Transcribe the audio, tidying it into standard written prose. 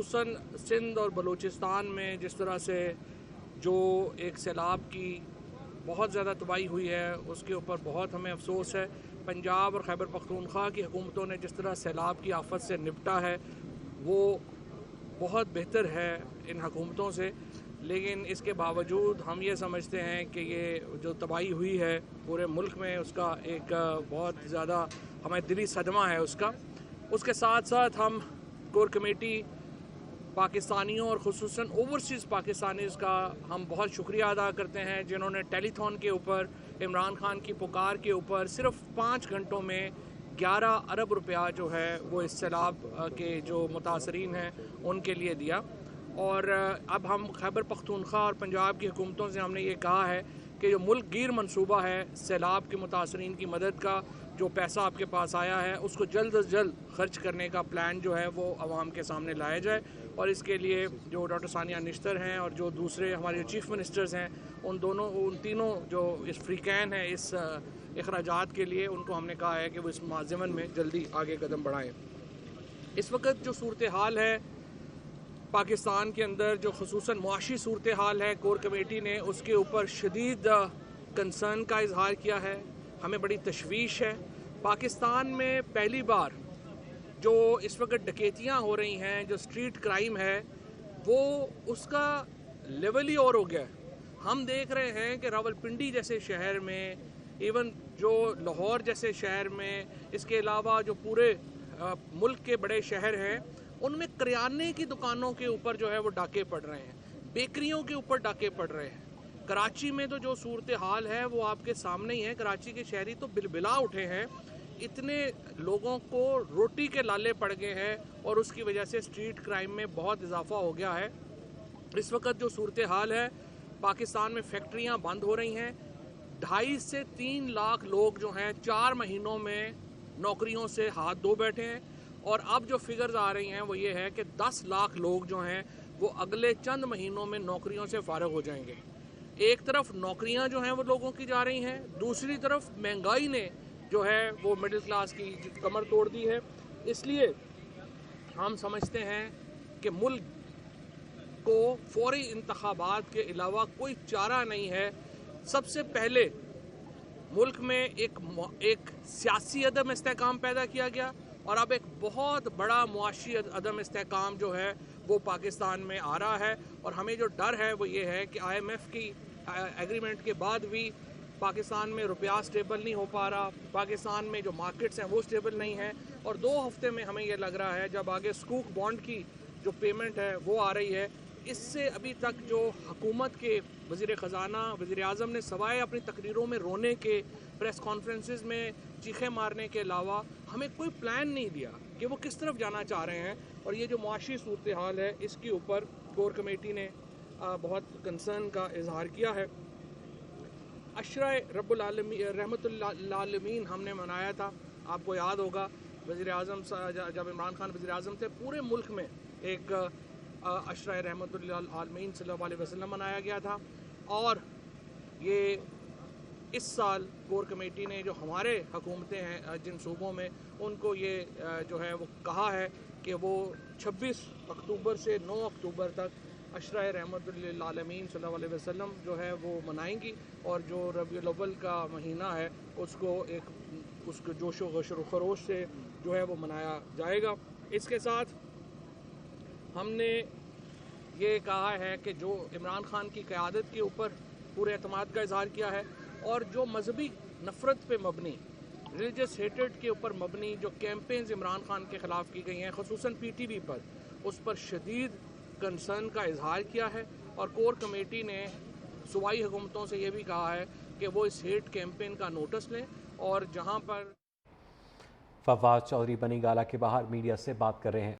ख़ुसूसन सिंध और बलूचिस्तान में जिस तरह से जो एक सैलाब की बहुत ज़्यादा तबाही हुई है उसके ऊपर बहुत हमें अफसोस है। पंजाब और खैबर पख्तूनख्वा की हुकूमतों ने जिस तरह सैलाब की आफत से निपटा है वो बहुत बेहतर है इन हुकूमतों से, लेकिन इसके बावजूद हम ये समझते हैं कि ये जो तबाही हुई है पूरे मुल्क में उसका एक बहुत ज़्यादा हमें दिली सदमा है उसका। उसके साथ साथ हम कोर कमेटी पाकिस्तानियों और ख़ुसूसन ओवरसीज़ पाकिस्तानीज़ का हम बहुत शुक्रिया अदा करते हैं जिन्होंने टेलीथॉन के ऊपर इमरान खान की पुकार के ऊपर सिर्फ 5 घंटों में 11 अरब रुपया जो है वो इस सैलाब के जो मुतासरीन हैं उनके लिए दिया। और अब हम खैबर पख्तूनख्वा और पंजाब की हुकूमतों से हमने ये कहा है कि जो मुल्क गिर मनसूबा है सैलाब के मुतासरीन की मदद का, जो पैसा आपके पास आया है उसको जल्द अज जल्द खर्च करने का प्लान जो है वो अवाम के सामने लाया जाए। और इसके लिए जो डॉक्टर सानिया निश्तर हैं और जो दूसरे हमारे चीफ मिनिस्टर्स हैं उन तीनों जो इस फ्रीकैन है इस अखराजात के लिए उनको हमने कहा है कि वो इस माज़मन में जल्दी आगे कदम बढ़ाएँ। इस वक्त जो सूरत हाल है पाकिस्तान के अंदर, जो ख़ुसूसन मुआशी सूरत हाल है, कोर कमेटी ने उसके ऊपर शदीद कंसर्न का इजहार किया है। हमें बड़ी तशवीश है। पाकिस्तान में पहली बार जो इस वक्त डकैतियाँ हो रही हैं, जो स्ट्रीट क्राइम है वो उसका लेवल ही और हो गया है। हम देख रहे हैं कि रावलपिंडी जैसे शहर में, इवन जो लाहौर जैसे शहर में, इसके अलावा जो पूरे मुल्क के बड़े शहर हैं उनमें करियाने की दुकानों के ऊपर जो है वो डाके पड़ रहे हैं, बेकरियों के ऊपर डाके पड़ रहे हैं। कराची में तो जो सूरत हाल है वो आपके सामने ही है। कराची के शहरी तो बिलबिला उठे हैं, इतने लोगों को रोटी के लाले पड़ गए हैं और उसकी वजह से स्ट्रीट क्राइम में बहुत इजाफा हो गया है। इस वक्त जो सूरत हाल है पाकिस्तान में फैक्ट्रियां बंद हो रही हैं। 2.5 से 3 लाख लोग जो हैं 4 महीनों में नौकरियों से हाथ धो बैठे हैं। और अब जो फिगर्स आ रही हैं वो ये है कि 10 लाख लोग जो हैं वो अगले चंद महीनों में नौकरियों से फारिग हो जाएंगे। एक तरफ नौकरियां जो हैं वो लोगों की जा रही हैं, दूसरी तरफ महंगाई ने जो है वो मिडिल क्लास की कमर तोड़ दी है। इसलिए हम समझते हैं कि मुल्क को फौरी इंतखाबात के अलावा कोई चारा नहीं है। सबसे पहले मुल्क में एक सियासी अदम इस्तेहकाम पैदा किया गया और अब एक बहुत बड़ा मुआशी अदम इस्तेहकाम जो है वो पाकिस्तान में आ रहा है। और हमें जो डर है वो ये है कि IMF की एग्रीमेंट के बाद भी पाकिस्तान में रुपया स्टेबल नहीं हो पा रहा, पाकिस्तान में जो मार्केट्स हैं वो स्टेबल नहीं है। और 2 हफ्ते में हमें ये लग रहा है जब आगे स्कूक बॉन्ड की जो पेमेंट है वो आ रही है, इससे अभी तक जो हुकूमत के वज़ीर ख़जाना वज़ीर आज़म ने सवाए अपनी तकरीरों में रोने के, प्रेस कॉन्फ्रेंसेस में चीखे मारने के अलावा हमें कोई प्लान नहीं दिया कि वो किस तरफ जाना चाह रहे हैं। और ये जो मुआशी सूरत हाल है इसके ऊपर कोर कमेटी ने बहुत कंसर्न का इजहार किया है। अशरा रब्बुल आलमीन रहमतुल आलमीन हमने मनाया था, आपको याद होगा वज़ीर आज़म जब इमरान खान वज़ीर आज़म थे पूरे मुल्क में एक अशरा रहमतुल आलमीन सल्लल्लाहु अलैहि वसल्लम मनाया गया था। और ये इस साल कोर कमेटी ने जो हमारे हुकूमतें हैं जिन सूबों में, उनको ये जो है वो कहा है कि वो 26 अक्टूबर से 9 अक्टूबर तक अशरा रहमतुल आलमीन सल्लल्लाहु अलैहि वसल्लम जो है वो मनाएंगी। और जो रबीउल अव्वल का महीना है उसको जोशो खरोश से जो है वो मनाया जाएगा। इसके साथ हमने ये कहा है कि जो इमरान खान की क़यादत के ऊपर पूरे एतमाद का इजहार किया है और जो मजहबी नफ़रत पे मबनी, रिलीजियस हेटेड के ऊपर मबनी जो कैंपेन्स इमरान खान के ख़िलाफ़ की गई हैं ख़ुसूसन PTV पर, उस पर शदीद कंसर्न का इजहार किया है। और कोर कमेटी ने सूबाई हुकूमतों से ये भी कहा है कि वो इस हेट कैंपेन का नोटिस लें। और जहाँ पर फवाद चौधरी बनी गाला के बाहर मीडिया से बात कर रहे हैं।